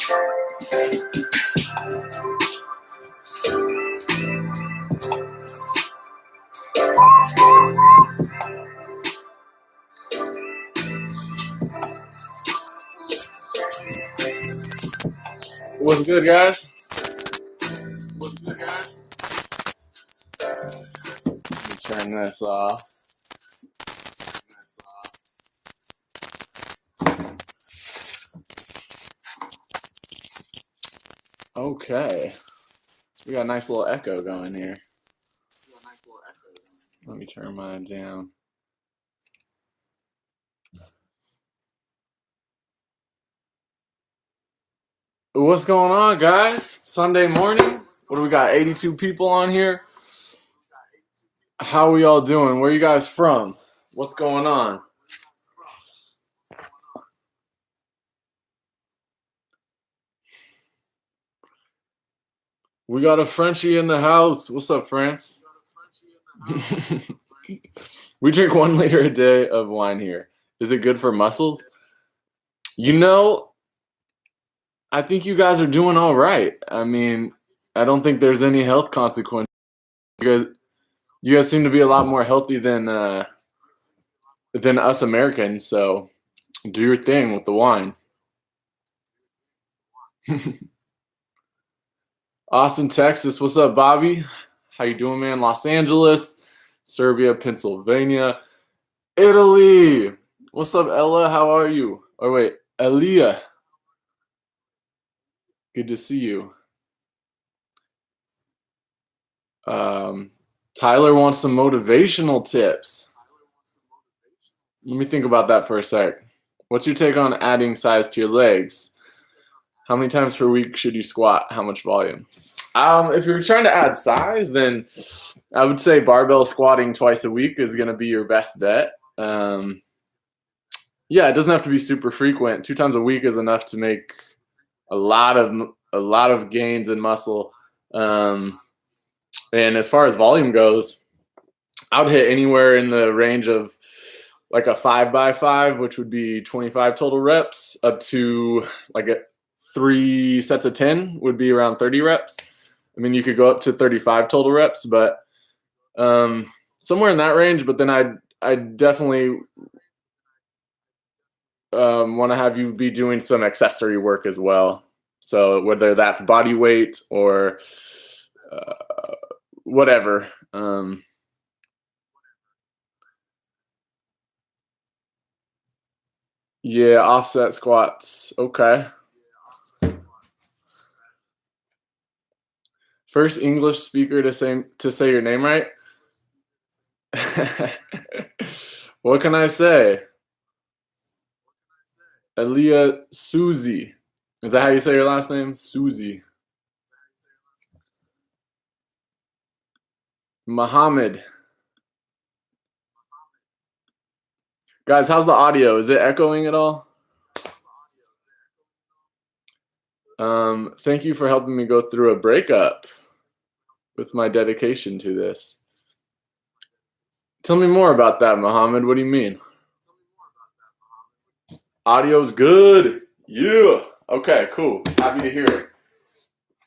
What's good, guys? Turn this off. Okay. We got a nice little echo going here. Let me turn mine down. What's going on, guys? Sunday morning. What do we got? 82 people on here. How are we all doing? Where are you guys from? What's going on? We got a Frenchie in the house. What's up, France? We drink 1 liter a day of wine here. Is it good for muscles? You know, I think you guys are doing all right. I mean, I don't think there's any health consequences. You guys seem to be a lot more healthy than us Americans, so do your thing with the wine. Austin, Texas. What's up, Bobby? How you doing, man? Los Angeles, Serbia, Pennsylvania, Italy. What's up, Ella? How are you? Oh, wait, Elia. Good to see you. Tyler wants some motivational tips. Let me think about that for a sec. What's your take on adding size to your legs? How many times per week should you squat? How much volume? If you're trying to add size, then I would say barbell squatting twice a week is going to be your best bet. Yeah, it doesn't have to be super frequent. 2 times a week is enough to make a lot of gains in muscle. And as far as volume goes, I would hit anywhere in the range of like a 5x5, which would be 25 total reps, up to like 3 sets of 10 would be around 30 reps. I mean, you could go up to 35 total reps, but somewhere in that range. But then I'd definitely want to have you be doing some accessory work as well. So whether that's body weight or whatever. Yeah, offset squats. Okay. First English speaker to say your name right. What can I say? Elia Suzy. Is that how you say your last name? Suzy. Muhammad. Guys, how's the audio? Is it echoing at all? Thank you for helping me go through a breakup with my dedication to this. Tell me more about that, Muhammad. What do you mean? Audio's good. Yeah. Okay, cool. Happy to hear it.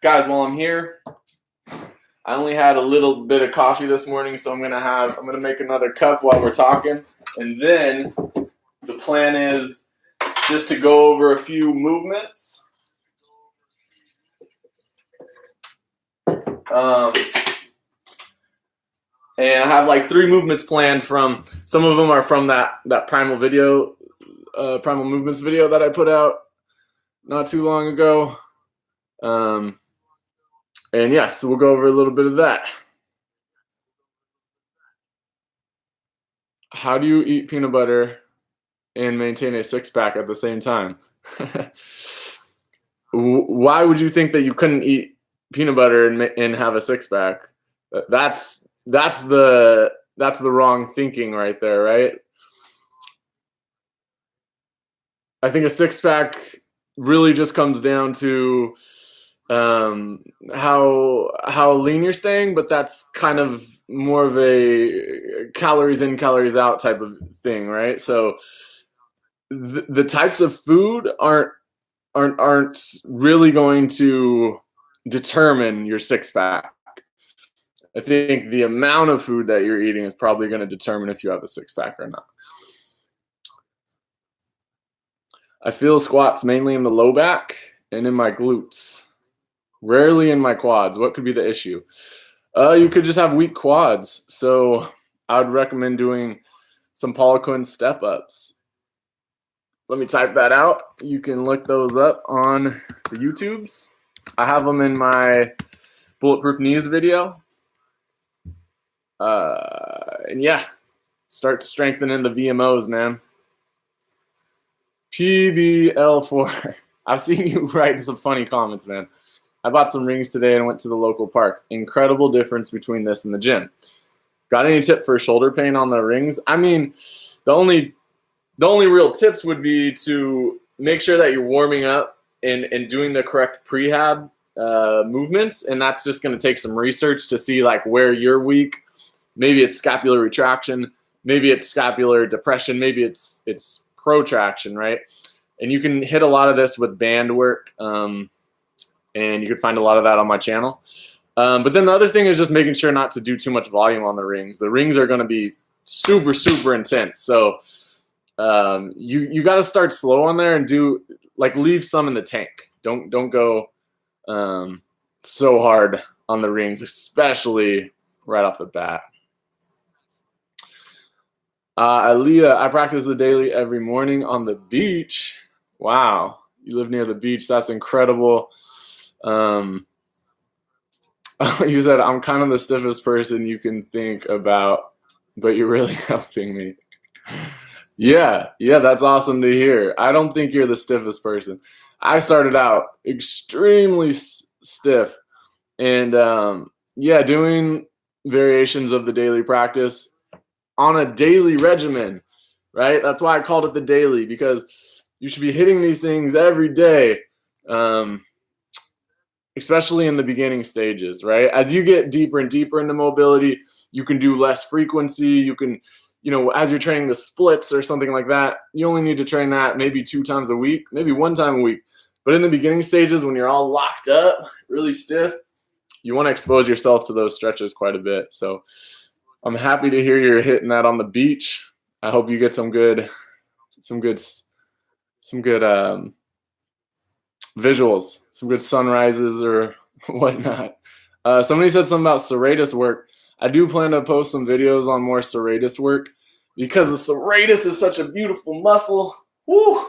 Guys, while I'm here, I only had a little bit of coffee this morning, so I'm gonna make another cup while we're talking. And then the plan is just to go over a few movements. And I have like 3 movements planned from, some of them are from that primal movements video that I put out not too long ago. And yeah, so we'll go over a little bit of that. How do you eat peanut butter and maintain a 6-pack at the same time? Why would you think that you couldn't eat peanut butter and have a 6-pack? That's the wrong thinking right there, right? I think a 6-pack really just comes down to how lean you're staying, but that's kind of more of a calories in, calories out type of thing, right? So the types of food aren't aren't really going to determine your six-pack. I think the amount of food that you're eating is probably going to determine if you have a six-pack or not. I feel squats mainly in the low back and in my glutes, rarely in my quads. What could be the issue? You could just have weak quads. So I would recommend doing some Poliquin step-ups. Let me type that out. You can look those up on the YouTubes. I have them in my Bulletproof Knees video. And yeah, start strengthening the VMOs, man. PBL4. I've seen you write some funny comments, man. I bought some rings today and went to the local park. Incredible difference between this and the gym. Got any tip for shoulder pain on the rings? I mean, the only real tips would be to make sure that you're warming up and doing the correct prehab movements, and that's just going to take some research to see like where you're weak. Maybe it's scapular retraction, maybe it's scapular depression, maybe it's protraction, right? And you can hit a lot of this with band work, and you can find a lot of that on my channel. But then the other thing is just making sure not to do too much volume on the rings. The rings are going to be super, super intense. So you got to start slow on there and do like leave some in the tank. Don't go so hard on the rings, especially right off the bat. Aaliyah, I practice the daily every morning on the beach. Wow, you live near the beach. That's incredible. You said I'm kind of the stiffest person you can think about, but you're really helping me. Yeah, that's awesome to hear. I don't think you're the stiffest person. I started out extremely stiff, and yeah, doing variations of the daily practice on a daily regimen, right? That's why I called it the daily, because you should be hitting these things every day, especially in the beginning stages, right? As you get deeper and deeper into mobility, you can do less frequency. You can, as you're training the splits or something like that, you only need to train that maybe 2 times a week, maybe 1 time a week. But in the beginning stages, when you're all locked up, really stiff, you want to expose yourself to those stretches quite a bit. So I'm happy to hear you're hitting that on the beach. I hope you get some good visuals, some good sunrises or whatnot. Somebody said something about serratus work. I do plan to post some videos on more serratus work because the serratus is such a beautiful muscle. Woo!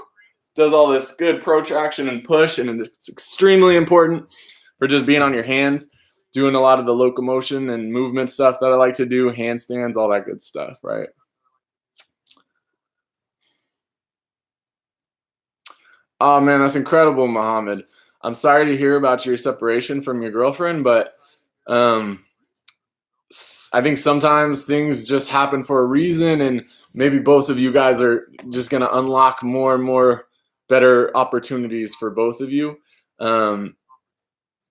Does all this good protraction and push, and it's extremely important for just being on your hands, doing a lot of the locomotion and movement stuff that I like to do, handstands, all that good stuff, right? Oh, man, that's incredible, Mohammed. I'm sorry to hear about your separation from your girlfriend, but I think sometimes things just happen for a reason, and maybe both of you guys are just going to unlock more and more better opportunities for both of you.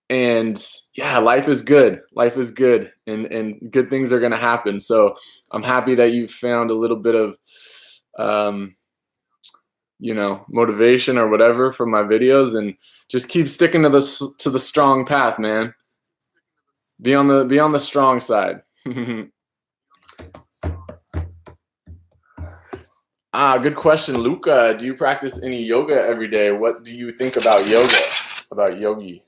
And yeah, life is good. Life is good, and good things are going to happen. So I'm happy that you found a little bit of, motivation or whatever from my videos, and just keep sticking to the strong path, man. Be on the strong side. Good question, Luca. Do you practice any yoga every day? What do you think about yoga? About yoga?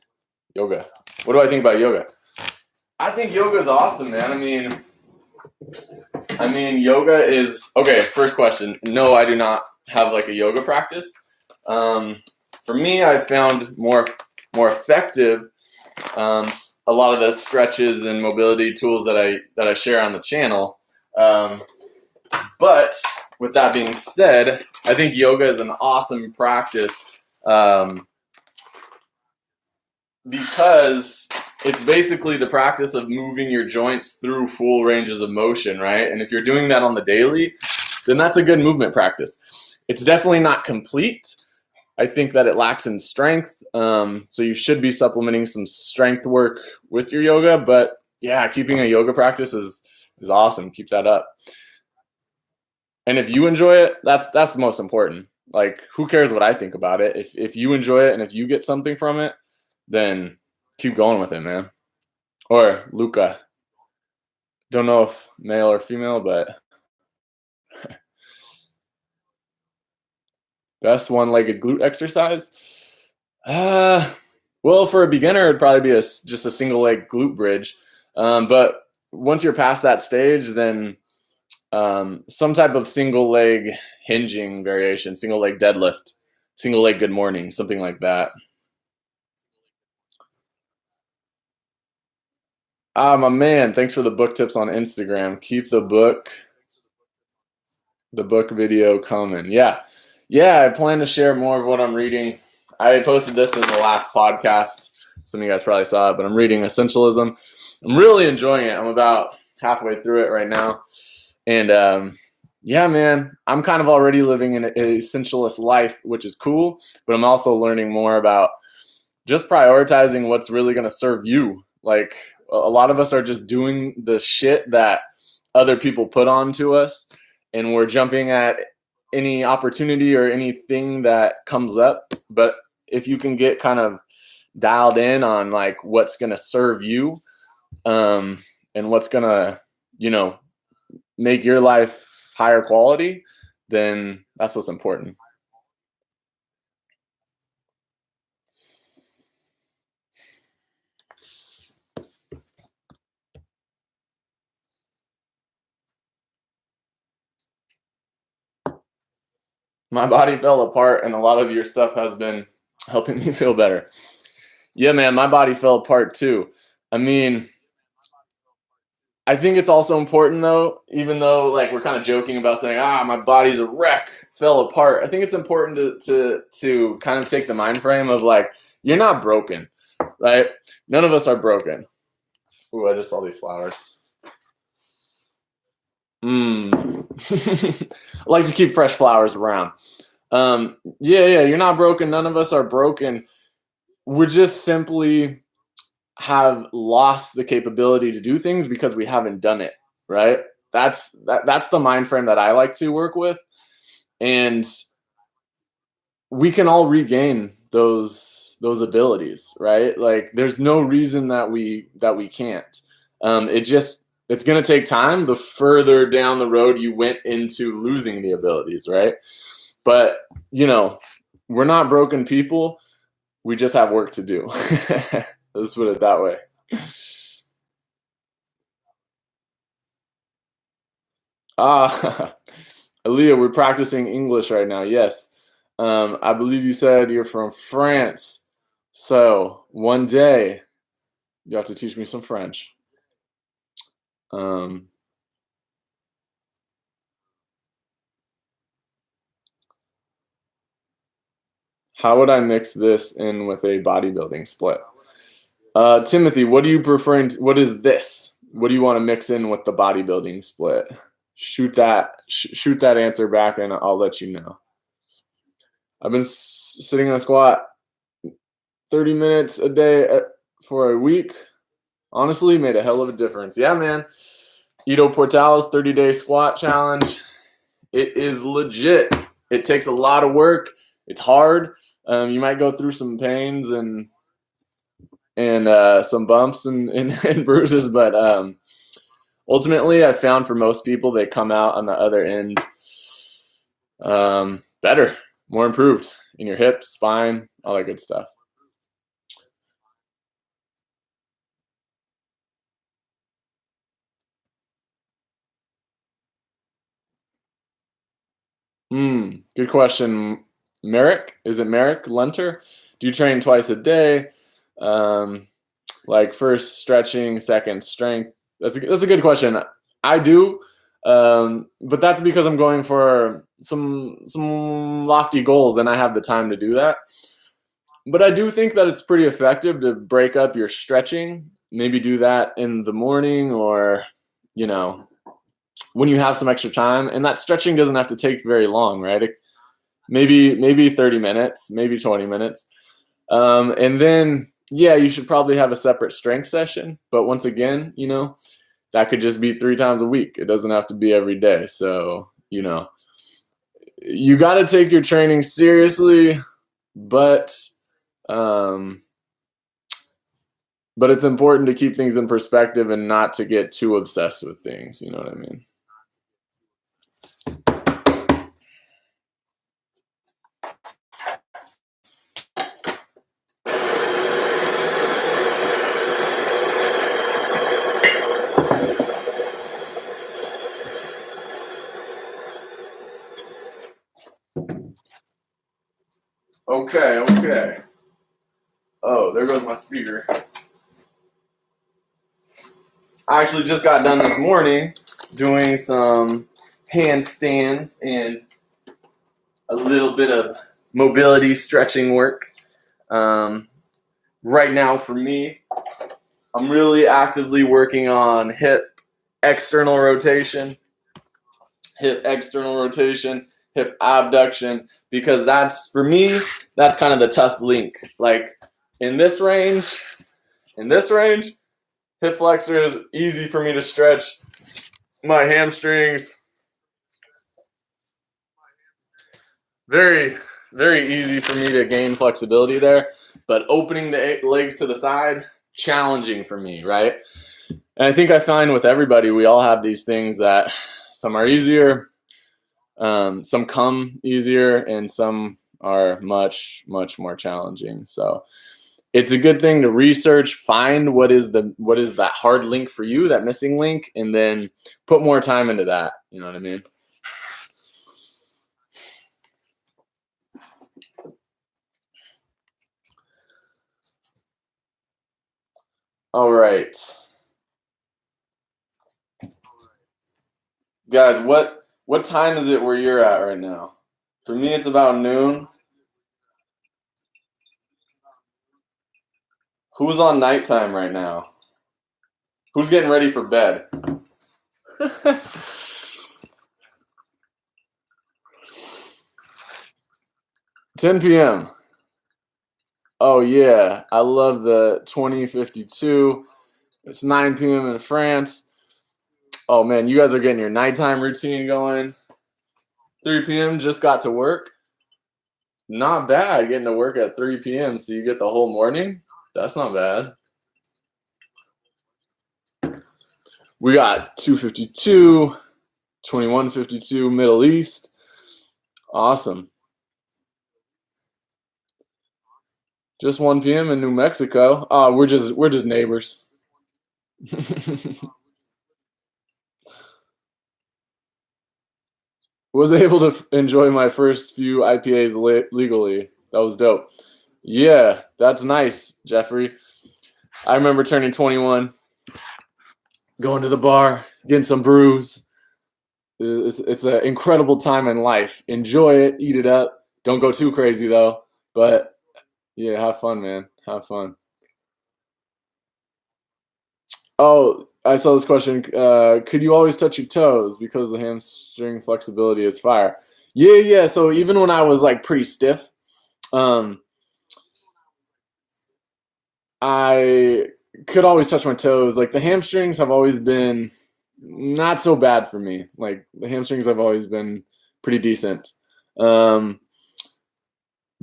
What do I think about yoga? I think yoga is awesome, man. I mean, yoga is okay. First question: no, I do not have like a yoga practice. For me, I found more effective a lot of the stretches and mobility tools that I share on the channel. But with that being said, I think yoga is an awesome practice because it's basically the practice of moving your joints through full ranges of motion, right? And if you're doing that on the daily, then that's a good movement practice. It's definitely not complete. I think that it lacks in strength, so you should be supplementing some strength work with your yoga. But yeah, keeping a yoga practice is awesome. Keep that up. And if you enjoy it, that's the most important. Like, who cares what I think about it? If you enjoy it and if you get something from it, then keep going with it, man. Or Luca. Don't know if male or female, but best one-legged glute exercise. Well, for a beginner, it'd probably be just a single leg glute bridge. But once you're past that stage, then some type of single leg hinging variation, single leg deadlift, single leg good morning, something like that. Ah, my man, thanks for the book tips on Instagram. Keep the book video coming. Yeah. I plan to share more of what I'm reading. I posted this in the last podcast. Some of you guys probably saw it, but I'm reading Essentialism. I'm really enjoying it. I'm about halfway through it right now. And yeah, man, I'm kind of already living an essentialist life, which is cool, but I'm also learning more about just prioritizing what's really going to serve you. Like, a lot of us are just doing the shit that other people put onto us, and we're jumping at any opportunity or anything that comes up. But if you can get kind of dialed in on like what's going to serve you, and what's going to, make your life higher quality, then that's what's important. My body fell apart, and a lot of your stuff has been helping me feel better. Yeah, man, my body fell apart too. I mean, I think it's also important though, even though like we're kind of joking about saying, my body's a wreck, fell apart. I think it's important to kind of take the mind frame of like, you're not broken, right? None of us are broken. Ooh, I just saw these flowers. I like to keep fresh flowers around. Yeah, you're not broken. None of us are broken. We're just simply have lost the capability to do things because we haven't done it, right? That's the mind frame that I like to work with. And we can all regain those abilities, right? Like, there's no reason that we can't. It's going to take time the further down the road you went into losing the abilities, right? But, we're not broken people. We just have work to do. Let's put it that way. Aaliyah, we're practicing English right now. Yes. I believe you said you're from France. So one day you have to teach me some French. How would I mix this in with a bodybuilding split? Timothy, what are you preferring? What is this? What do you want to mix in with the bodybuilding split? Shoot that answer back, and I'll let you know. I've been sitting in a squat 30 minutes a day for a week. Honestly, made a hell of a difference. Yeah, man. Ido Portal's 30-day squat challenge. It is legit. It takes a lot of work. It's hard. You might go through some pains and some bumps and bruises, but ultimately, I found for most people, they come out on the other end better, more improved in your hips, spine, all that good stuff. Good question. Merrick, is it Merrick Lunter? Do you train twice a day? Like first stretching, second strength? That's a good question. I do, but that's because I'm going for some lofty goals, and I have the time to do that. But I do think that it's pretty effective to break up your stretching. Maybe do that in the morning, or when you have some extra time. And that stretching doesn't have to take very long, right? Maybe 30 minutes, maybe 20 minutes. And then, yeah, you should probably have a separate strength session. But once again, that could just be 3 times a week. It doesn't have to be every day. So, you got to take your training seriously, but it's important to keep things in perspective and not to get too obsessed with things. You know what I mean? Okay. Oh, there goes my speaker. I actually just got done this morning doing some handstands and a little bit of mobility stretching work. Right now for me, I'm really actively working on hip external rotation, hip abduction, because that's, for me, that's kind of the tough link. Like in this range, hip flexor is easy for me to stretch. My hamstrings, very, very easy for me to gain flexibility there. But opening the legs to the side, challenging for me, right? And I think I find with everybody, we all have these things that some are easier, some come easier, and some are much, much more challenging. So it's a good thing to research, find what is that hard link for you, that missing link, and then put more time into that. You know what I mean? All right. Guys, what time is it where you're at right now? For me, it's about noon. Who's on nighttime right now? Who's getting ready for bed? 10 p.m. Oh yeah, I love the 2052. It's 9 p.m. in France. Oh man, you guys are getting your nighttime routine going. 3 p.m. just got to work. Not bad getting to work at 3 p.m. so you get the whole morning. That's not bad. We got 252, 2152 Middle East. Awesome. Just 1 p.m. in New Mexico. Oh, we're just neighbors. Was able to enjoy my first few IPAs legally. That was dope. Yeah, that's nice, Jeffrey. I remember turning 21, going to the bar, getting some brews. It's an incredible time in life. Enjoy it, eat it up. Don't go too crazy though. But yeah, have fun, man. Have fun. Oh, I saw this question. Could you always touch your toes because the hamstring flexibility is fire? Yeah. So even when I was like pretty stiff, I could always touch my toes. Like the hamstrings have always been not so bad for me. Like the hamstrings have always been pretty decent.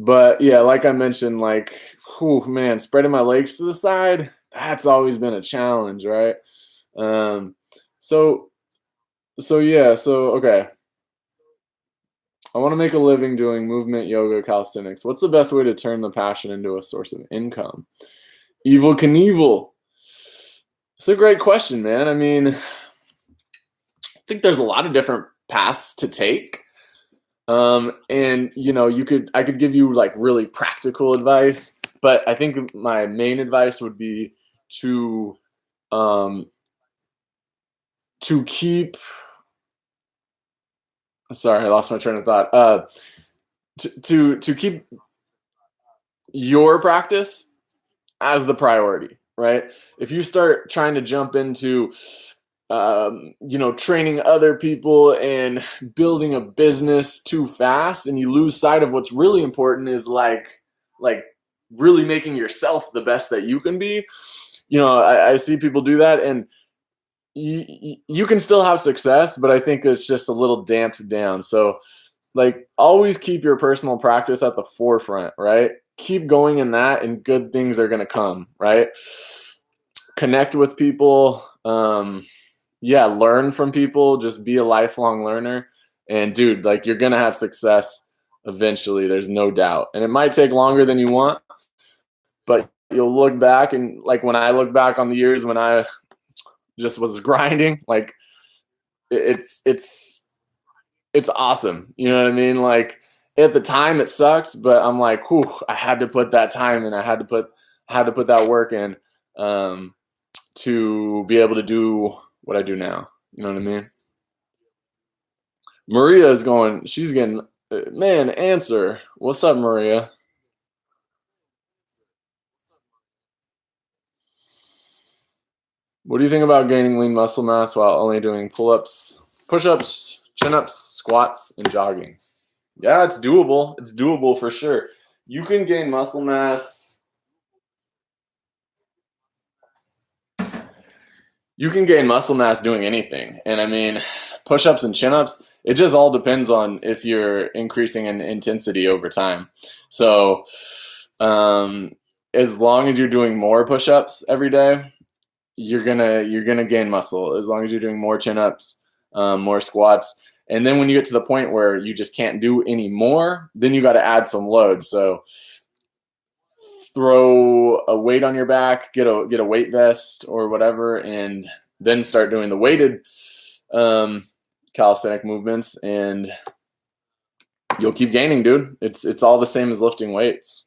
But yeah, like I mentioned, like, whew, man, spreading my legs to the side, that's always been a challenge, right? So okay. I want to make a living doing movement, yoga, calisthenics. What's the best way to turn the passion into a source of income? Evil Knievel. It's a great question, man. I mean, I think there's a lot of different paths to take. And I could give you like really practical advice, but I think my main advice would be to keep. Sorry, I lost my train of thought. To keep your practice as the priority, right? If you start trying to jump into training other people and building a business too fast, and you lose sight of what's really important is like really making yourself the best that you can be. I see people do that, and you can still have success, but I think it's just a little damped down. So like always keep your personal practice at the forefront, right? Keep going in that and good things are going to come, right? Connect with people. Yeah, learn from people, just be a lifelong learner. And dude, like you're going to have success eventually. There's no doubt. And it might take longer than you want, but you'll look back and like when I look back on the years when I just was grinding, like it's awesome. You know what I mean? Like at the time it sucked, but I'm like, whew, I had to put that time in. I had to put that work in to be able to do what I do now. You know what I mean? Maria is going. She's getting. Man, answer. What's up, Maria? What do you think about gaining lean muscle mass while only doing pull-ups, push-ups, chin-ups, squats, and jogging? Yeah, it's doable. It's doable for sure. You can gain muscle mass. You can gain muscle mass doing anything. And I mean, push-ups and chin-ups, it just all depends on if you're increasing in intensity over time. So, as long as you're doing more push-ups every day, you're gonna gain muscle. As long as you're doing more chin-ups, more squats. And then when you get to the point where you just can't do any more, then you got to add some load. So throw a weight on your back, get a weight vest or whatever, and then start doing the weighted calisthenic movements, and you'll keep gaining, dude. It's all the same as lifting weights.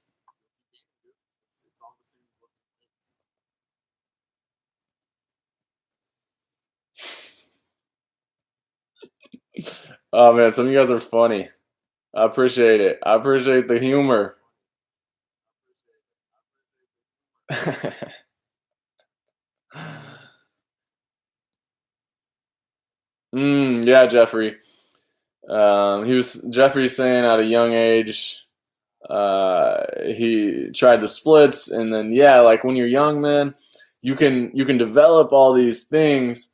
Oh man, some of you guys are funny. I appreciate it. I appreciate the humor. Yeah, Jeffrey. Jeffrey's saying at a young age, he tried the splits, and then yeah, like when you're young, man, you can develop all these things,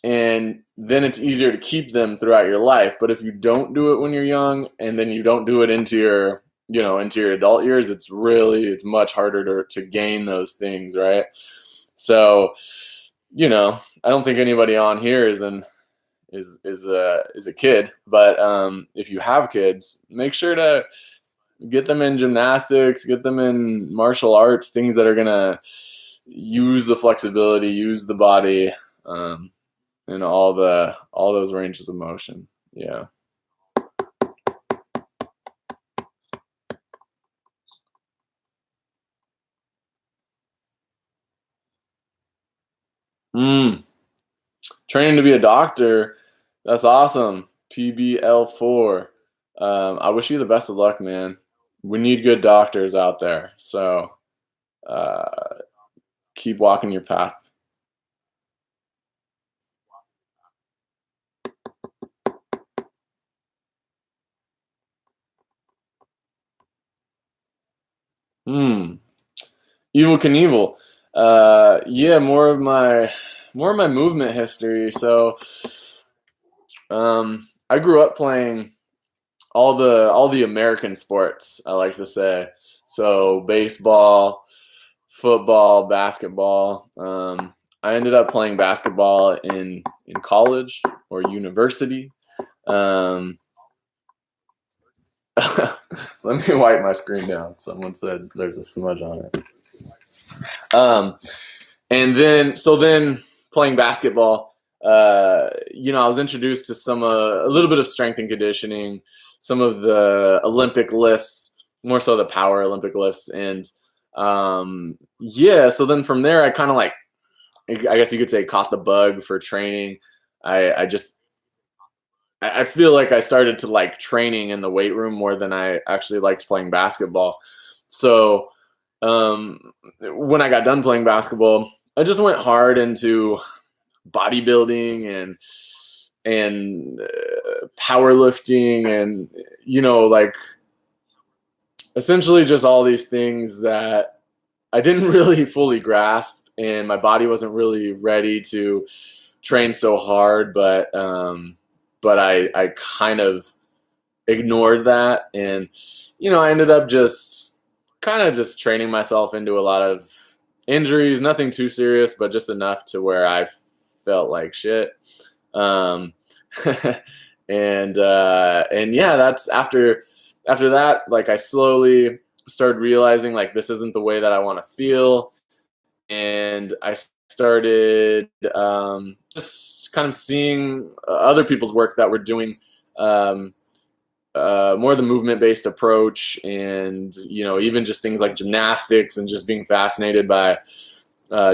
and then it's easier to keep them throughout your life. But if you don't do it when you're young, and then you don't do it into your into your adult years, it's much harder to gain those things, right? So, I don't think anybody on here is a kid, but if you have kids, make sure to get them in gymnastics, get them in martial arts, things that are gonna use the flexibility, use the body, and all those ranges of motion. Yeah. Mm. Training to be a doctor. That's awesome. PBL4. I wish you the best of luck, man. We need good doctors out there. So uh, keep walking your path. Hmm. Evil Knievel. Yeah, more of my movement history. So, I grew up playing all the American sports, I like to say. So baseball, football, basketball. I ended up playing basketball in college or university. Um, let me wipe my screen down. Someone said there's a smudge on it. Um, and then playing basketball, I was introduced to a little bit of strength and conditioning, some of the Olympic lifts, more so the power Olympic lifts, and yeah. So then from there, I kind of like, I guess you could say, caught the bug for training. I feel like I started to like training in the weight room more than I actually liked playing basketball. So um, when I got done playing basketball, I just went hard into bodybuilding and powerlifting, and like essentially just all these things that I didn't really fully grasp, and my body wasn't really ready to train so hard, but I kind of ignored that, and I ended up just kind of just training myself into a lot of injuries, nothing too serious, but just enough to where I felt like shit. Um, and yeah, that's after that, like, I slowly started realizing like this isn't the way that I want to feel, and I started just kind of seeing other people's work that were doing um, more the movement-based approach, and even just things like gymnastics, and just being fascinated by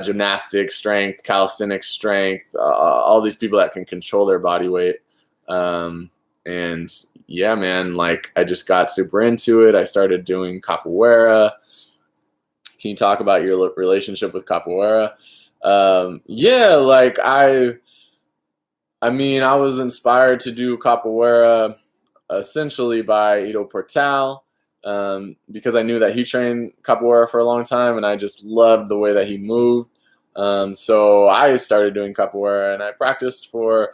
gymnastics strength, calisthenics strength, all these people that can control their body weight. And yeah, man, like, I just got super into it. I started doing capoeira. Can you talk about your relationship with capoeira? Yeah, like, I mean, I was inspired to do capoeira essentially by Ido Portal, because I knew that he trained capoeira for a long time, and I just loved the way that he moved. So I started doing capoeira, and I practiced for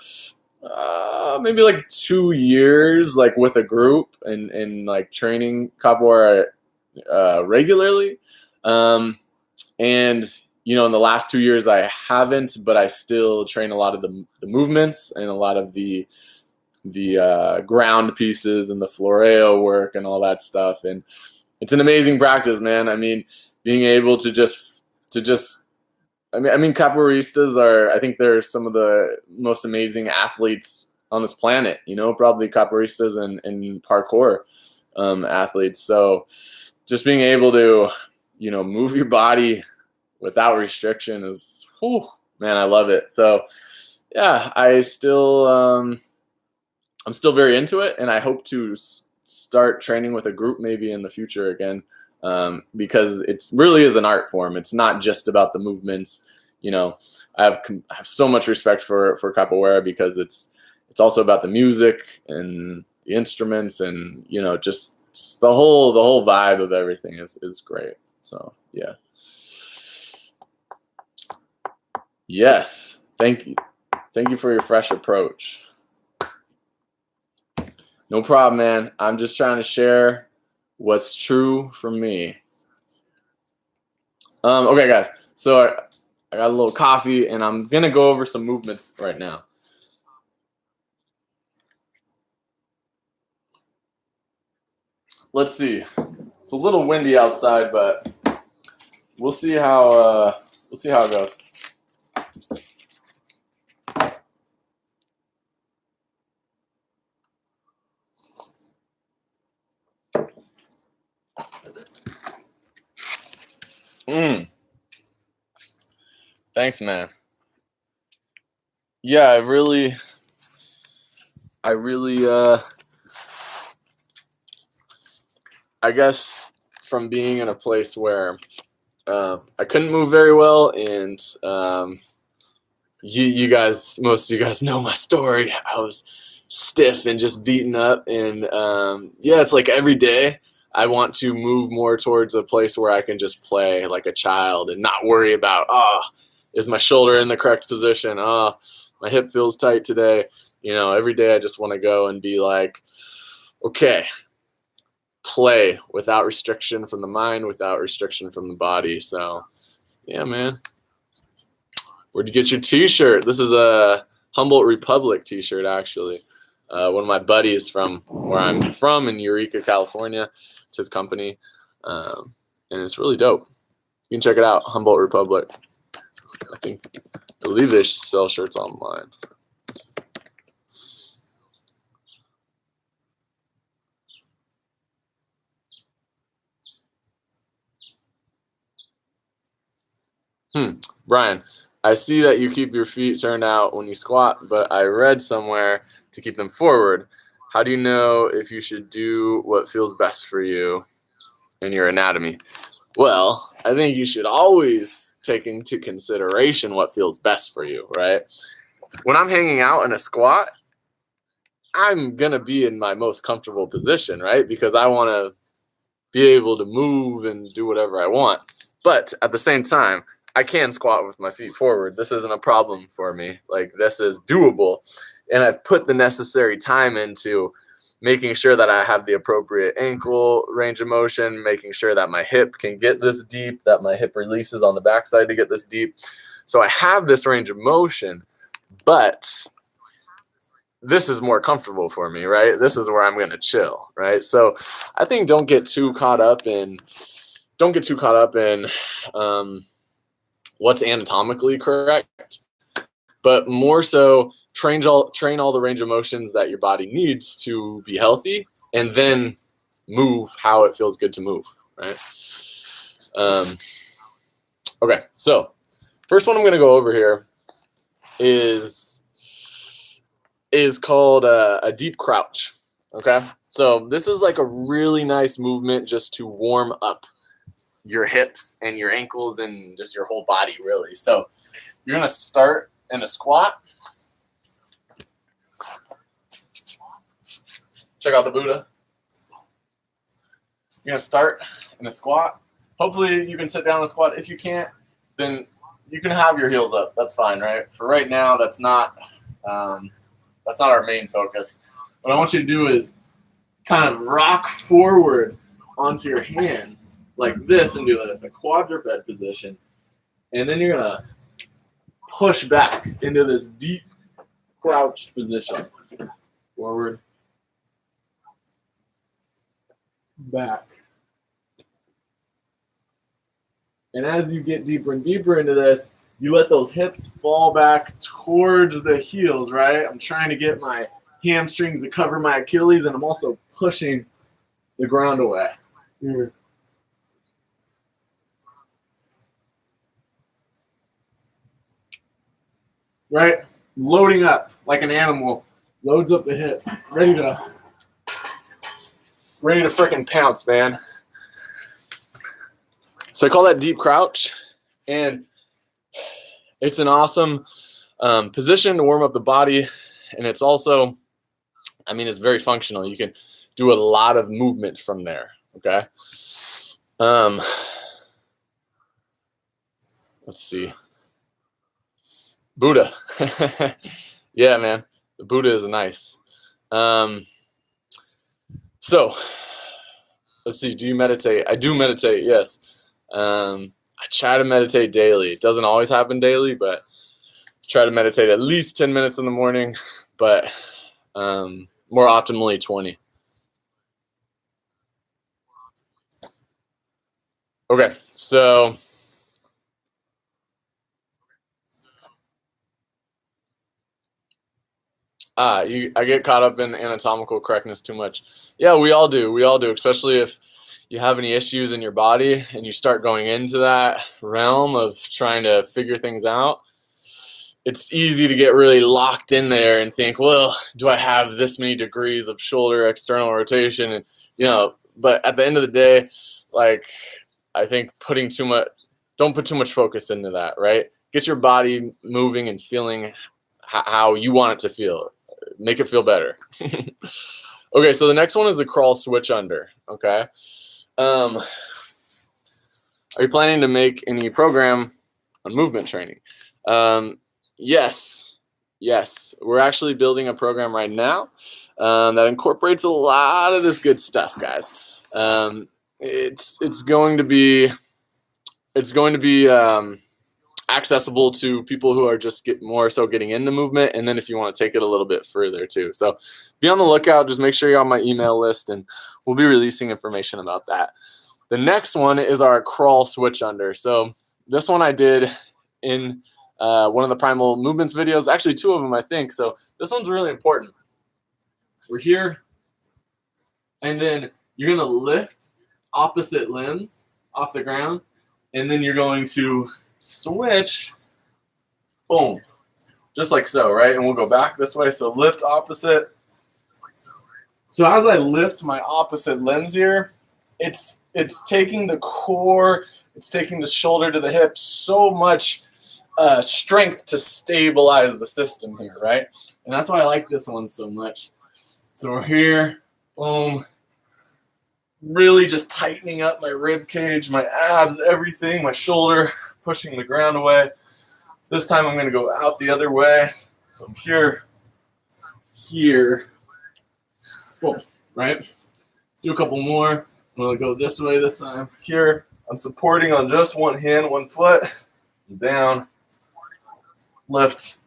maybe like 2 years, like with a group, and like training capoeira regularly. And in the last 2 years I haven't, but I still train a lot of the movements and a lot of the ground pieces and the floreo work and all that stuff. And it's an amazing practice, man. I mean, being able to just I mean, capoeiristas are, I think they're some of the most amazing athletes on this planet, probably capoeiristas and parkour athletes. So just being able to, move your body without restriction is, whew, man, I love it. So yeah, I'm still very into it, and I hope to start training with a group maybe in the future again, because it really is an art form. It's not just about the movements. I have so much respect for capoeira, because it's also about the music and the instruments, and just the whole vibe of everything is great. So yeah. Yes, thank you for your fresh approach. No problem, man. I'm just trying to share what's true for me. Okay, guys. So I got a little coffee, and I'm gonna go over some movements right now. Let's see. It's a little windy outside, but we'll see how it goes. Thanks, man. Yeah, I really I guess from being in a place where I couldn't move very well, and you guys, most of you guys know my story. I was stiff and just beaten up, and yeah, it's like every day I want to move more towards a place where I can just play like a child and not worry about, is my shoulder in the correct position? My hip feels tight today. Every day I just want to go and be like, okay, play without restriction from the mind, without restriction from the body. So yeah, man. Where'd you get your t-shirt? This is a Humboldt Republic t-shirt, actually. One of my buddies from where I'm from in Eureka, California. It's his company, and it's really dope. You can check it out, Humboldt Republic. I believe they sell shirts online. Brian, I see that you keep your feet turned out when you squat, but I read somewhere to keep them forward. How do you know if you should do what feels best for you in your anatomy? Well, I think you should always take into consideration what feels best for you, right? When I'm hanging out in a squat, I'm going to be in my most comfortable position, right? Because I want to be able to move and do whatever I want. But at the same time, I can squat with my feet forward. This isn't a problem for me. Like, this is doable. And I've put the necessary time into making sure that I have the appropriate ankle range of motion, making sure that my hip can get this deep, that my hip releases on the backside to get this deep. So I have this range of motion, but this is more comfortable for me, right? This is where I'm going to chill, right? So I think don't get too caught up in what's anatomically correct, but more so train all the range of motions that your body needs to be healthy, and then move how it feels good to move, right? Okay, so first one I'm going to go over here is called a deep crouch. Okay, so this is like a really nice movement just to warm up your hips and your ankles and just your whole body, really. So you're going to start in a squat. Check out the Buddha. You're going to start in a squat. Hopefully you can sit down in a squat. If you can't, then you can have your heels up. That's fine, right? For right now, that's not our main focus. What I want you to do is kind of rock forward onto your hands like this and do the quadruped position. And then you're going to push back into this deep crouched position. Forward, back. And as you get deeper and deeper into this, you let those hips fall back towards the heels, right? I'm trying to get my hamstrings to cover my Achilles, and I'm also pushing the ground away. Here. Right? Loading up like an animal. Loads up the hips. Ready to freaking pounce, man. So I call that deep crouch, and it's an awesome position to warm up the body, and it's also, I mean, it's very functional. You can do a lot of movement from there, okay? Let's see. Buddha. Yeah, man. The Buddha is nice. So, let's see. Do you meditate? I do meditate, yes. I try to meditate daily. It doesn't always happen daily, but try to meditate at least 10 minutes in the morning, but more optimally 20. Okay, so I get caught up in anatomical correctness too much. Yeah, we all do. We all do, especially if you have any issues in your body and you start going into that realm of trying to figure things out. It's easy to get really locked in there and think, well, do I have this many degrees of shoulder external rotation? And, but at the end of the day, like, I think don't put too much focus into that, right? Get your body moving and feeling how you want it to feel. Make it feel better. Okay, so the next one is the crawl switch under, okay? Are you planning to make any program on movement training? Yes. We're actually building a program right now that incorporates a lot of this good stuff, guys. It's going to be accessible to people who are just more so getting into movement, and then if you want to take it a little bit further too. So be on the lookout. Just make sure you're on my email list, and we'll be releasing information about that. The next one is our crawl switch under. So this one I did in one of the Primal Movements videos, actually 2 of them, I think. So this one's really important. We're here, and then you're going to lift opposite limbs off the ground, and then you're going to switch, boom, just like so, right? And we'll go back this way. So lift opposite. So as I lift my opposite limbs here, it's taking the core, it's taking the shoulder to the hip, so much strength to stabilize the system here, right? And that's why I like this one so much. So we're here, boom, really just tightening up my rib cage, my abs, everything, my shoulder, pushing the ground away. This time I'm going to go out the other way. So I'm here, boom. right? Let's do a couple more. I'm gonna go this way this time. Here, I'm supporting on just one hand, one foot. Down, lift.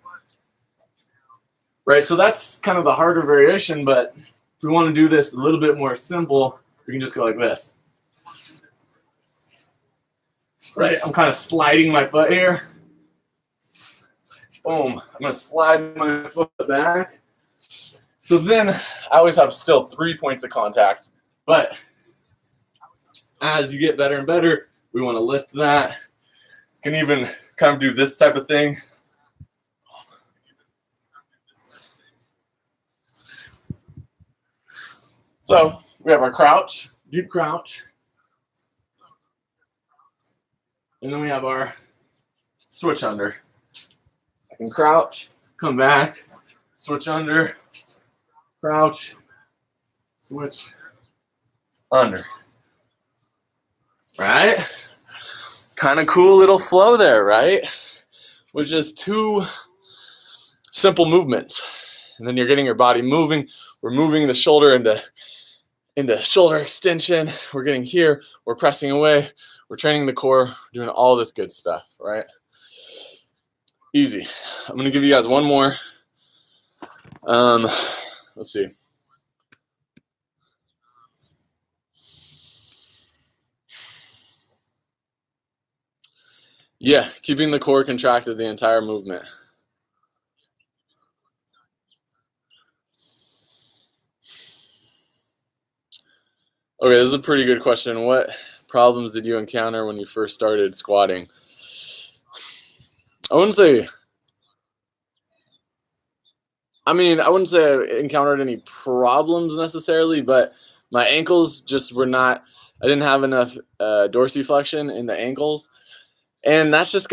Right, so that's kind of the harder variation, but if we want to do this a little bit more simple, we can just go like this. Right, I'm kind of sliding my foot here. Boom, I'm gonna slide my foot back. So then I always have still 3 points of contact, but as you get better and better, we want to lift that. You can even kind of do this type of thing. So we have our crouch, deep crouch. And then we have our switch under. I can crouch, come back, switch under, crouch, switch under. Right? Kind of cool little flow there, right? With just 2 simple movements. And then you're getting your body moving. We're moving the shoulder into shoulder extension. We're getting here. We're pressing away. We're training the core. Doing all this good stuff, right? Easy. I'm going to give you guys one more. Let's see. Yeah, keeping the core contracted the entire movement. Okay, this is a pretty good question. What problems did you encounter when you first started squatting? I wouldn't say I encountered any problems necessarily, but my ankles just were not, I didn't have enough dorsiflexion in the ankles. And that's just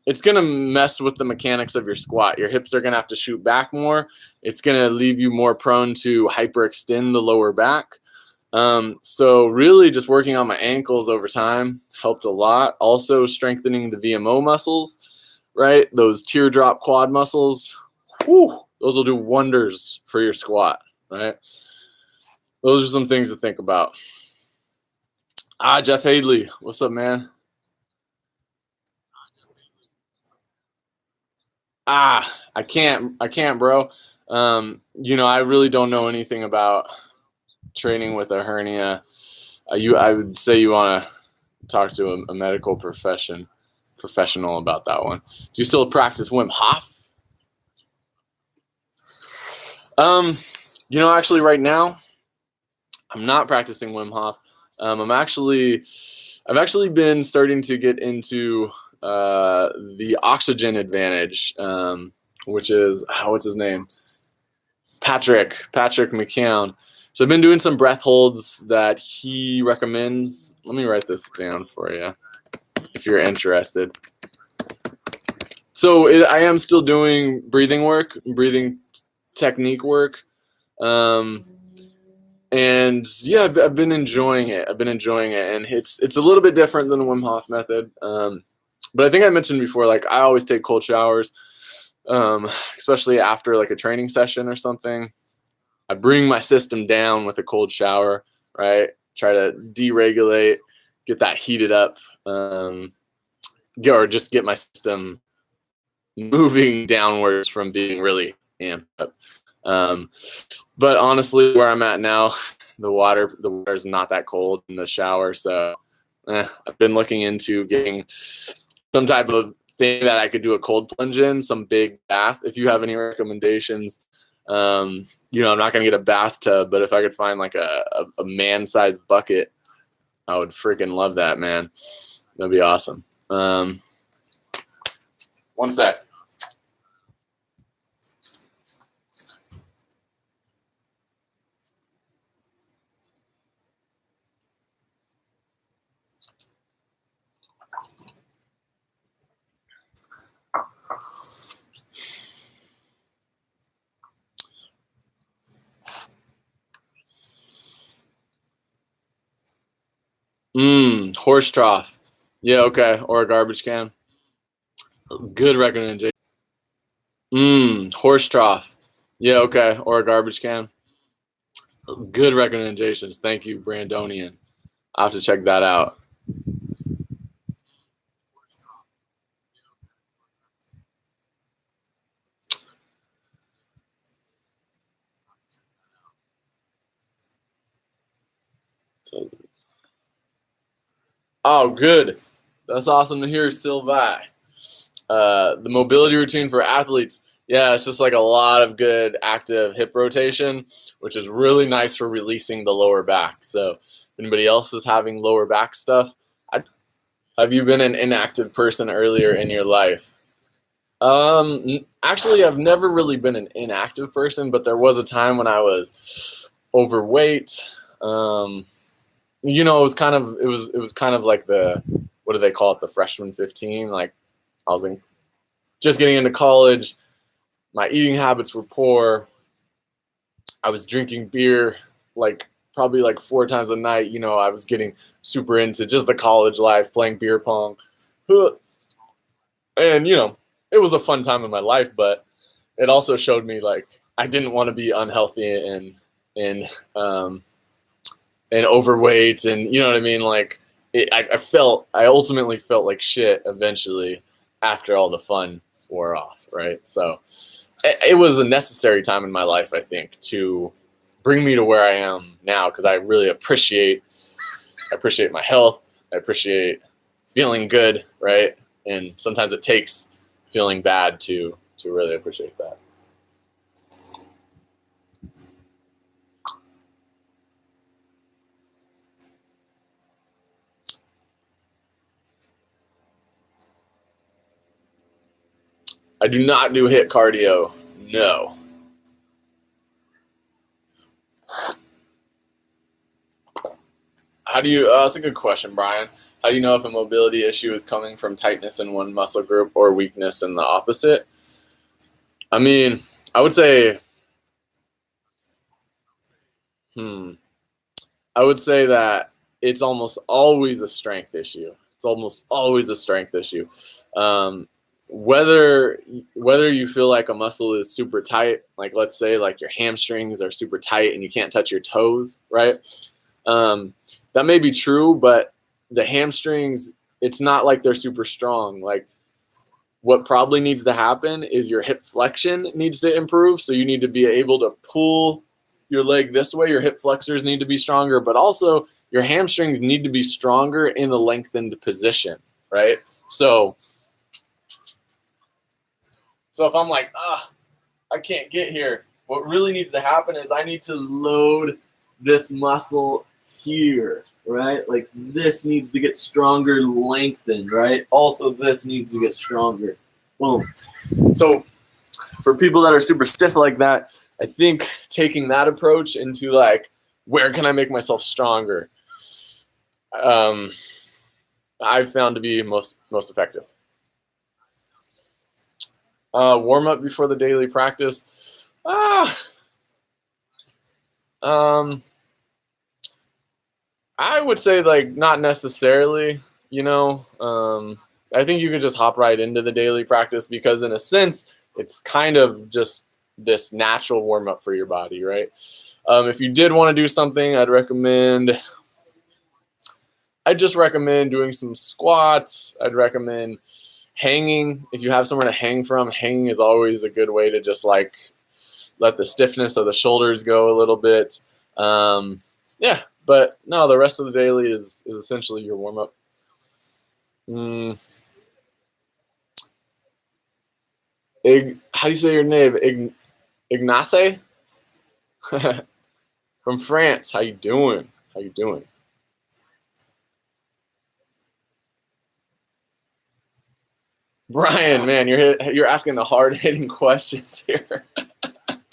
it's going to mess with the mechanics of your squat. Your hips are going to have to shoot back more. It's going to leave you more prone to hyperextend the lower back. So really just working on my ankles over time helped a lot. Also strengthening the VMO muscles, right? Those teardrop quad muscles, whew, those will do wonders for your squat, right? Those are some things to think about. Jeff Hadley, what's up, man? I can't, bro. I really don't know anything about training with a hernia. I would say you want to talk to a medical professional about that one. Do you still practice Wim Hof? Actually right now, I'm not practicing Wim Hof. I've actually been starting to get into the oxygen advantage, which is, what's his name? Patrick McCown. So I've been doing some breath holds that he recommends. Let me write this down for you if you're interested. So I am still doing breathing technique work. And yeah, I've been enjoying it. And it's a little bit different than the Wim Hof method. But I think I mentioned before, like I always take cold showers, especially after like a training session or something. I bring my system down with a cold shower, right? Try to deregulate, get that heated up, or just get my system moving downwards from being really amped up. But honestly, where I'm at now, the water is not that cold in the shower. So I've been looking into getting some type of thing that I could do a cold plunge in, some big bath. If you have any recommendations, I'm not going to get a bathtub, but if I could find like a man-sized bucket, I would freaking love that, man. That'd be awesome. One sec. Horse trough. Yeah, okay. Or a garbage can. Good recommendation. Horse trough. Yeah, okay. Or a garbage can. Good recommendations. Thank you, Brandonian. I'll have to check that out. Oh, good. That's awesome to hear, Sylvie. The mobility routine for athletes. Yeah, it's just like a lot of good active hip rotation, which is really nice for releasing the lower back. So if anybody else is having lower back stuff, have you been an inactive person earlier in your life? Actually, I've never really been an inactive person, but there was a time when I was overweight. It was kind of like the, what do they call it, the freshman 15. Like I was just getting into college. My eating habits were poor. I was drinking beer probably 4 times a night. I was getting super into just the college life, playing beer pong. And, it was a fun time in my life, but it also showed me I didn't want to be unhealthy and overweight, and you know what I mean? I ultimately felt like shit eventually after all the fun wore off, right? So it was a necessary time in my life, I think, to bring me to where I am now, because I really appreciate my health. I appreciate feeling good, right? And sometimes it takes feeling bad to really appreciate that. I do not do HIIT cardio. No. How do you? That's a good question, Brian. How do you know if a mobility issue is coming from tightness in one muscle group or weakness in the opposite? I mean, I would say, I would say that it's almost always a strength issue. It's almost always a strength issue. Whether you feel like a muscle is super tight, like let's say like your hamstrings are super tight and you can't touch your toes, right? That may be true, but the hamstrings, it's not like they're super strong. Like what probably needs to happen is your hip flexion needs to improve. So you need to be able to pull your leg this way. Your hip flexors need to be stronger, but also your hamstrings need to be stronger in a lengthened position, right? So if I'm like, I can't get here, what really needs to happen is I need to load this muscle here, right? Like this needs to get stronger, lengthened, right? Also, this needs to get stronger. Boom. So for people that are super stiff like that, I think taking that approach into where can I make myself stronger, I've found to be most effective. Warm up before the daily practice. I would say not necessarily, I think you can just hop right into the daily practice, because in a sense, it's kind of just this natural warm up for your body, right? If you did want to do something, I'd just recommend doing some squats. I'd recommend hanging. If you have somewhere to hang from, hanging is always a good way to just let the stiffness of the shoulders go a little bit. Yeah, but no, the rest of the daily is essentially your warm up. How do you say your name? Ignace? From France. How you doing? Brian, man, you're asking the hard-hitting questions here.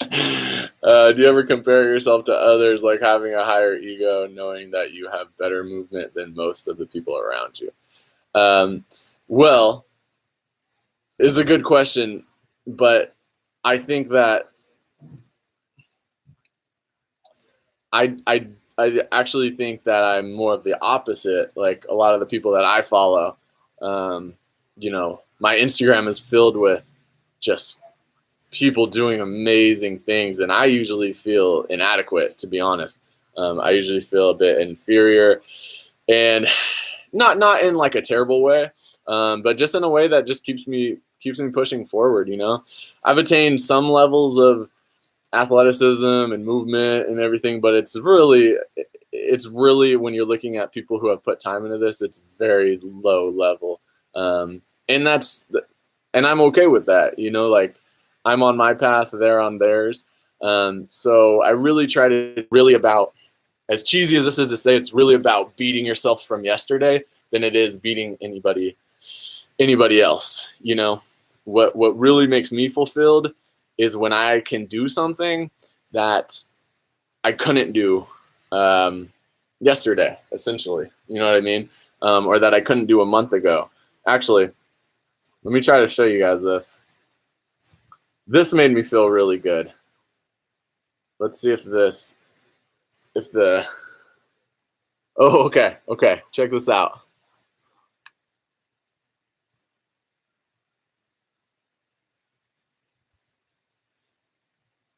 Do you ever compare yourself to others, like having a higher ego, knowing that you have better movement than most of the people around you? Well, it's a good question, but I think that I actually think that I'm more of the opposite. Like a lot of the people that I follow, my Instagram is filled with just people doing amazing things, and I usually feel inadequate, to be honest. I usually feel a bit inferior, and not in like a terrible way, but just in a way that just keeps me pushing forward. You know, I've attained some levels of athleticism and movement and everything, but it's really when you're looking at people who have put time into this, it's very low level, and I'm okay with that. You know, like I'm on my path, they're on theirs. So I really try to about, as cheesy as this is to say, it's really about beating yourself from yesterday than it is beating anybody else. You know, what really makes me fulfilled is when I can do something that I couldn't do yesterday, essentially. You know what I mean? Or that I couldn't do a month ago. Actually, let me try to show you guys this. This made me feel really good. Let's see if oh, okay. Check this out.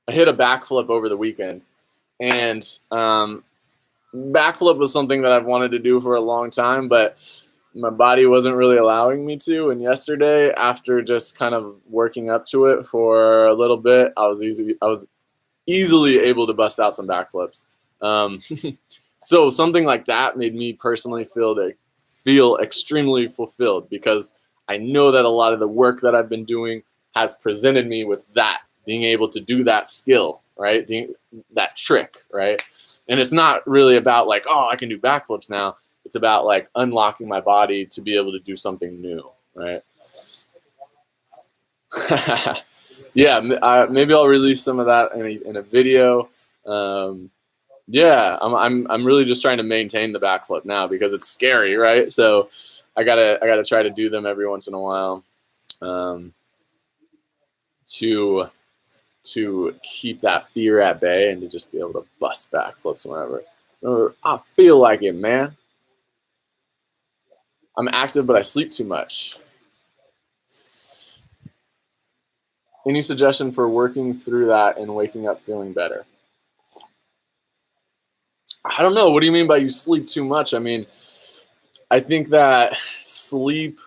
I hit a backflip over the weekend, and backflip was something that I've wanted to do for a long time, but my body wasn't really allowing me to. And yesterday, after just kind of working up to it for a little bit, I was easily able to bust out some backflips. So something like that made me personally feel extremely fulfilled, because I know that a lot of the work that I've been doing has presented me with that, being able to do that skill, right? That trick, right? And it's not really about like, oh, I can do backflips now. It's about like unlocking my body to be able to do something new, right? Yeah, maybe I'll release some of that in a video. Yeah, I'm really just trying to maintain the backflip now because it's scary, right? So I gotta try to do them every once in a while, to keep that fear at bay and to just be able to bust backflips whenever I feel like it, man. I'm active, but I sleep too much. Any suggestion for working through that and waking up feeling better? I don't know. What do you mean by you sleep too much? I mean, I think that sleep,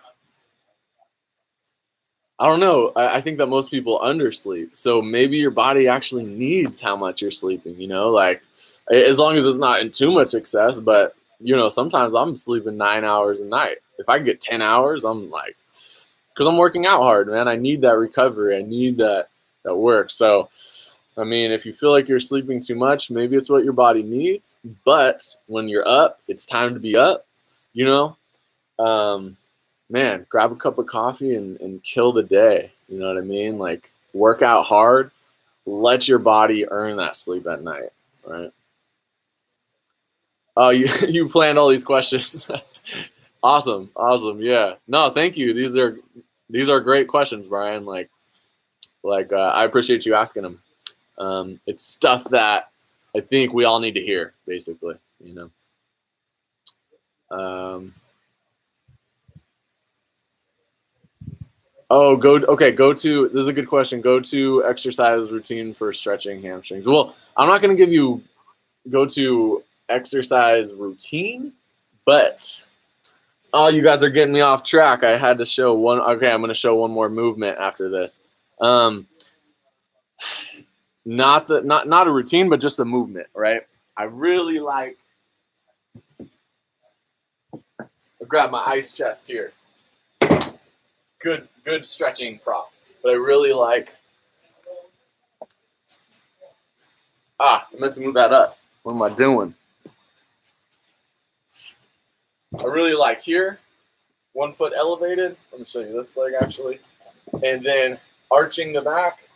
I don't know. I think that most people undersleep. So maybe your body actually needs how much you're sleeping, you know, like as long as it's not in too much excess. But, you know, sometimes I'm sleeping 9 hours a night. If I get 10 hours, I'm like, because I'm working out hard, man. I need that recovery. I need that work. So, I mean, if you feel like you're sleeping too much, maybe it's what your body needs. But when you're up, it's time to be up, you know? Man, grab a cup of coffee and kill the day. You know what I mean? Like, work out hard, let your body earn that sleep at night, right? Oh, you planned all these questions. Awesome. Yeah. No, thank you. These are great questions, Brian. I appreciate you asking them. It's stuff that I think we all need to hear, basically, you know. Go to, this is a good question. Go to exercise routine for stretching hamstrings. Well, I'm not going to give you go to exercise routine, but oh, you guys are getting me off track. I had to show one. Okay, I'm going to show one more movement after this. Not a routine, but just a movement, right? I really like, I'll grab my ice chest here. Good stretching prop. But I really like, I meant to move that up. What am I doing? I really like here, 1 foot elevated. Let me show you this leg actually. And then arching the back,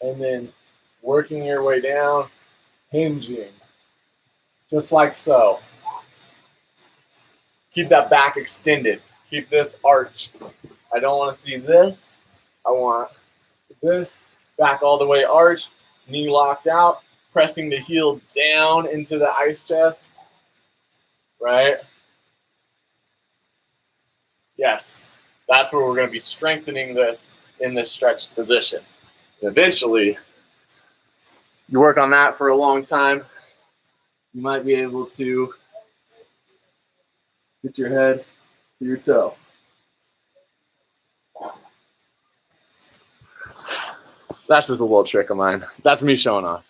and then working your way down, hinging. Just like so. Keep that back extended. Keep this arched. I don't want to see this. I want this back all the way arched, knee locked out, pressing the heel down into the ice chest, right? Yes, that's where we're going to be strengthening this in this stretched position. Eventually, you work on that for a long time, you might be able to get your head to your toe. That's just a little trick of mine. That's me showing off.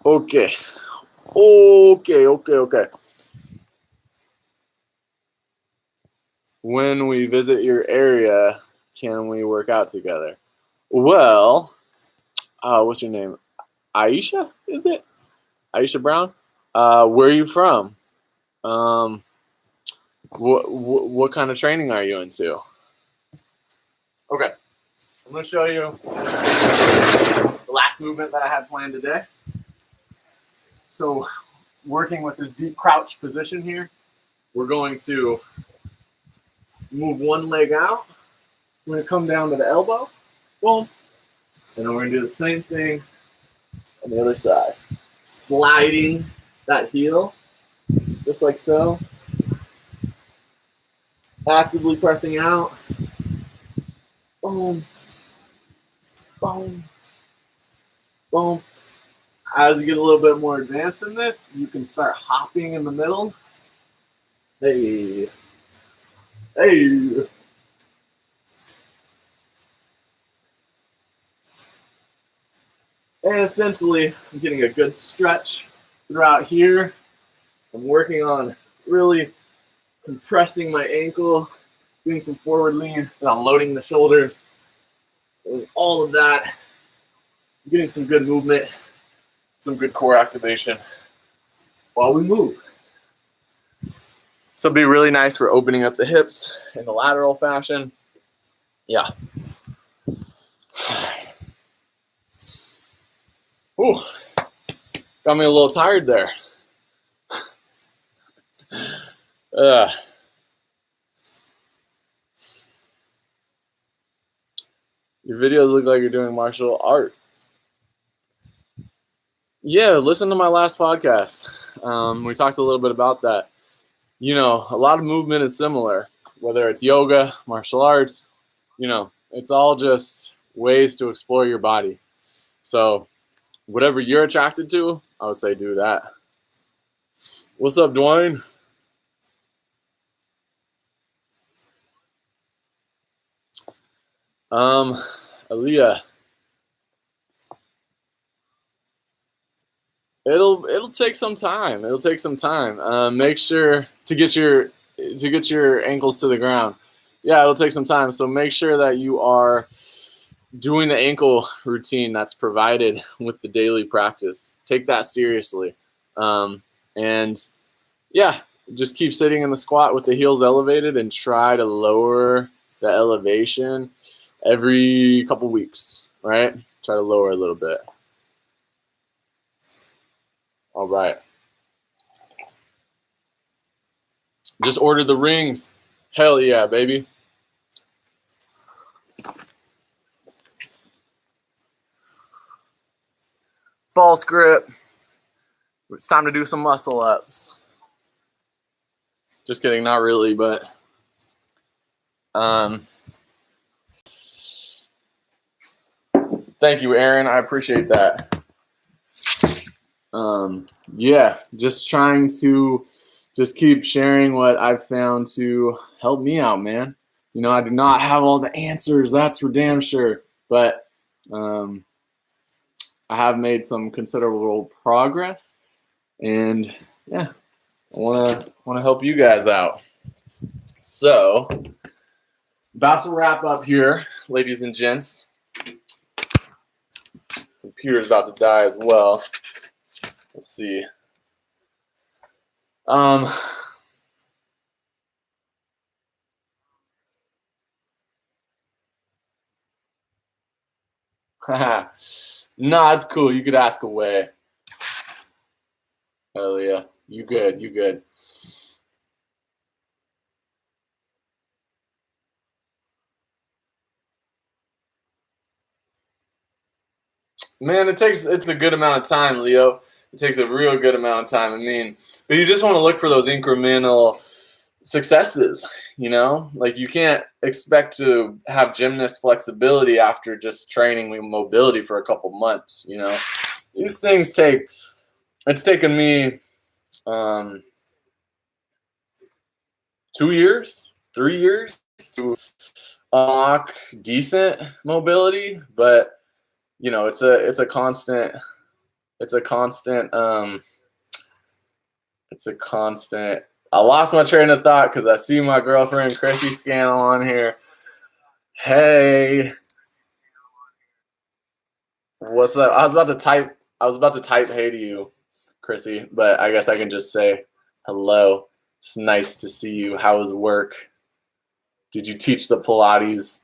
Okay. When we visit your area, can we work out together? Well, what's your name? Aisha, is it? Aisha Brown? Where are you from? What kind of training are you into? Okay, I'm going to show you the last movement that I had planned today. So, working with this deep crouch position here, we're going to move one leg out. We're going to come down to the elbow. Boom. And then we're going to do the same thing on the other side. Sliding that heel, just like so. Actively pressing out. Boom. Boom. Boom. As you get a little bit more advanced in this, you can start hopping in the middle. Hey. Hey. And essentially, I'm getting a good stretch throughout here. I'm working on really compressing my ankle, doing some forward lean, and I'm loading the shoulders. And all of that, getting some good movement, some good core activation while we move. So it'll be really nice for opening up the hips in the lateral fashion. Yeah. Ooh, got me a little tired there. Your videos look like you're doing martial art. Yeah, listen to my last podcast. We talked a little bit about that. You know, a lot of movement is similar, whether it's yoga, martial arts, you know, it's all just ways to explore your body. So whatever you're attracted to, I would say do that. What's up, Dwayne? Aaliyah. It'll take some time. It'll take some time. Make sure to get your ankles to the ground. Yeah, it'll take some time. So make sure that you are doing the ankle routine that's provided with the daily practice. Take that seriously. And yeah, just keep sitting in the squat with the heels elevated and try to lower the elevation every couple weeks, right? Try to lower a little bit. All right. Just ordered the rings. Hell yeah, baby. False grip. It's time to do some muscle ups. Just kidding, not really, but thank you, Aaron. I appreciate that. Yeah, just trying to just keep sharing what I've found to help me out, man. You know, I do not have all the answers, that's for damn sure, but I have made some considerable progress, and yeah, I want to help you guys out. So, about to wrap up here, ladies and gents. Computer's about to die as well. Let's see. No, it's cool. You could ask away. Hell yeah. You good. Man, it's a good amount of time, Leo. It takes a real good amount of time. I mean, but you just want to look for those incremental successes, you know? Like you can't expect to have gymnast flexibility after just training with mobility for a couple months, you know? These things it's taken me 2 years, 3 years to unlock decent mobility, but you know, it's a constant I lost my train of thought because I see my girlfriend Chrissy Scannell on here. Hey, what's up? I was about to type hey to you, Chrissy, but I guess I can just say hello. It's nice to see you. How was work? Did you teach the Pilates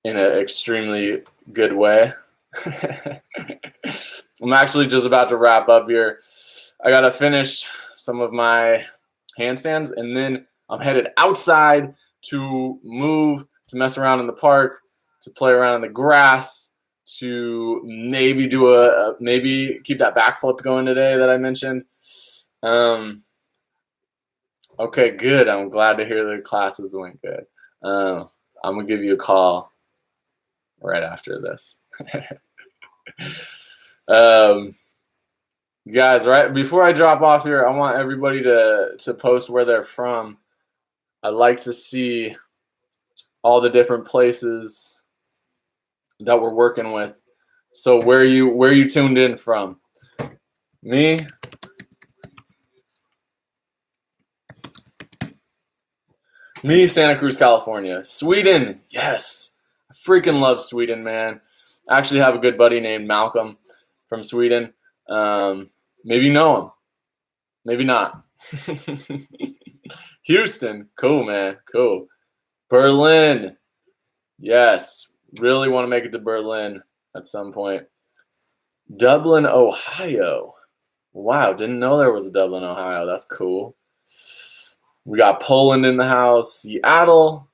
in an extremely good way? I'm actually just about to wrap up here. I gotta finish some of my handstands, and then I'm headed outside to mess around in the park, to play around in the grass, to maybe do maybe keep that back flip going today that I mentioned. Okay, good. I'm glad to hear the classes went good. I'm gonna give you a call right after this. Guys, right before I drop off here, I want everybody to post where they're from. I'd like to see all the different places that we're working with. So where you tuned in from? Me? Me, Santa Cruz, California. Sweden, yes. I freaking love Sweden, man. I actually have a good buddy named Malcolm from Sweden. Maybe you know him. Maybe not. Houston, cool, man. Cool. Berlin, yes. Really want to make it to Berlin at some point. Dublin, Ohio. Wow, didn't know there was a Dublin, Ohio. That's cool. We got Poland in the house. Seattle.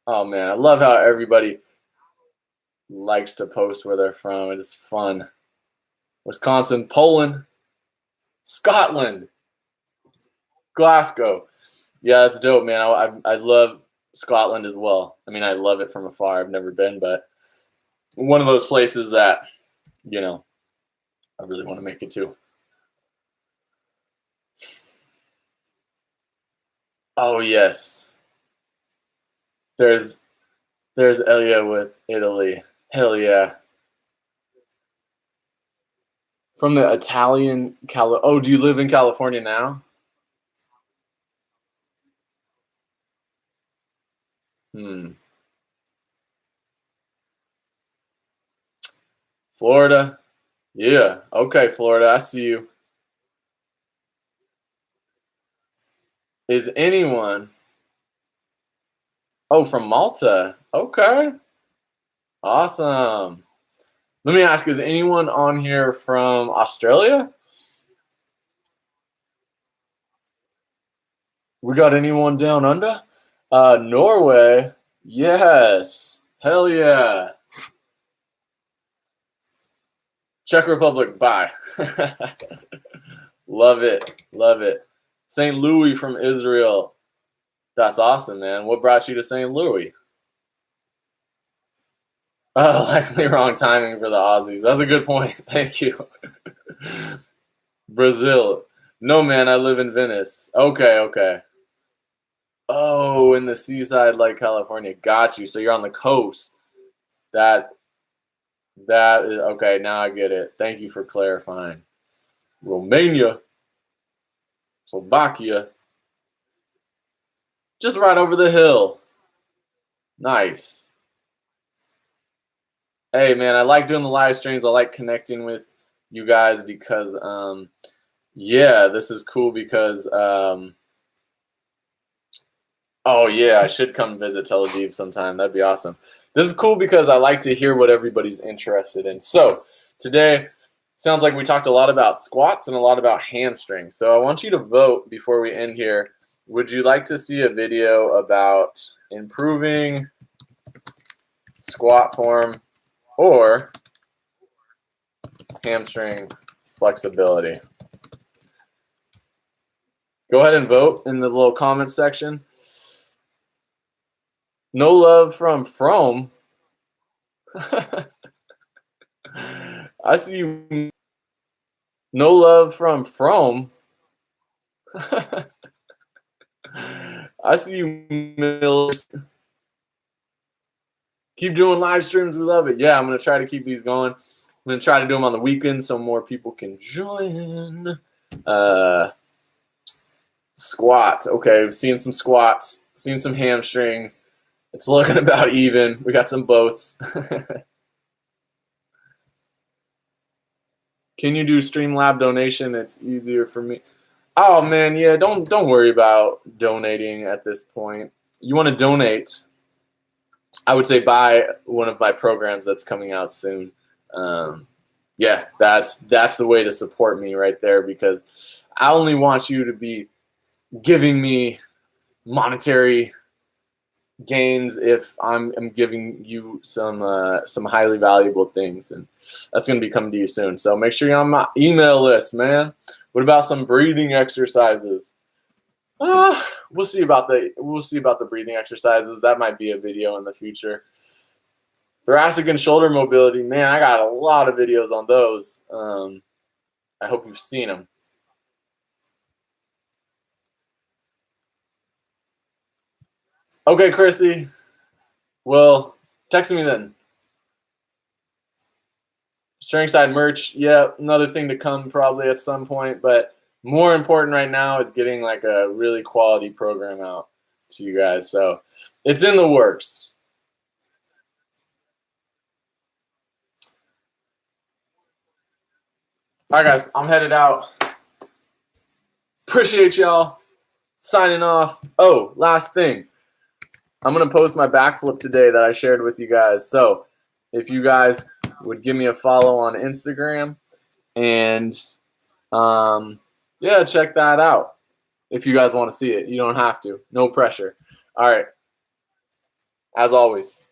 Oh, man, I love how everybody likes to post where they're from. It is fun. Wisconsin, Poland, Scotland, Glasgow. Yeah, that's dope, man. I love Scotland as well. I mean, I love it from afar. I've never been, but one of those places that, you know, I really want to make it to. Oh, yes. There's Elia with Italy. Hell yeah. From the Italian Oh, do you live in California now? Florida. Yeah. Okay, Florida. I see you. Is anyone? Oh, from Malta. Okay. Awesome. Let me ask, is anyone on here from Australia? We got anyone down under? Norway. Yes. Hell yeah. Czech Republic. Bye. Love it. Love it. St. Louis from Israel. That's awesome, man. What brought you to St. Louis? Oh, likely wrong timing for the Aussies. That's a good point. Thank you. Brazil. No, man, I live in Venice. Okay, okay. Oh, in the seaside like California. Got you. So you're on the coast. That is okay. Now I get it. Thank you for clarifying. Romania. Slovakia. Just right over the hill. Nice. Hey, man, I like doing the live streams. I like connecting with you guys because, yeah, this is cool because, oh, yeah, I should come visit Tel Aviv sometime. That'd be awesome. This is cool because I like to hear what everybody's interested in. So today, sounds like we talked a lot about squats and a lot about hamstrings. So I want you to vote before we end here. Would you like to see a video about improving squat form or hamstring flexibility? Go ahead and vote in the little comment section. No love from Frome. I see you. No love from Frome. I see you, Millers. Keep doing live streams. We love it. Yeah, I'm going to try to keep these going. I'm going to try to do them on the weekends so more people can join. Squats. Okay, we've seen some squats, seen some hamstrings. It's looking about even. We got some boths. Can you do Streamlab donation? It's easier for me. Oh man, yeah, don't worry about donating at this point. You want to donate, I would say buy one of my programs that's coming out soon. Yeah, that's the way to support me right there, because I only want you to be giving me monetary gains if I'm giving you some highly valuable things, and that's going to be coming to you soon. So make sure you're on my email list, man. What about some breathing exercises? We'll see about the breathing exercises. That might be a video in the future. Thoracic and shoulder mobility, man, I got a lot of videos on those. I hope you've seen them. Okay, Chrissy. Well, text me then. Strength side merch, yeah, another thing to come probably at some point, but more important right now is getting like a really quality program out to you guys. So it's in the works. All right, guys, I'm headed out. Appreciate y'all. Signing off. Oh, last thing. I'm going to post my backflip today that I shared with you guys. So if you guys would give me a follow on Instagram, and yeah, check that out. If you guys want to see it, you don't have to. No pressure. All right. As always.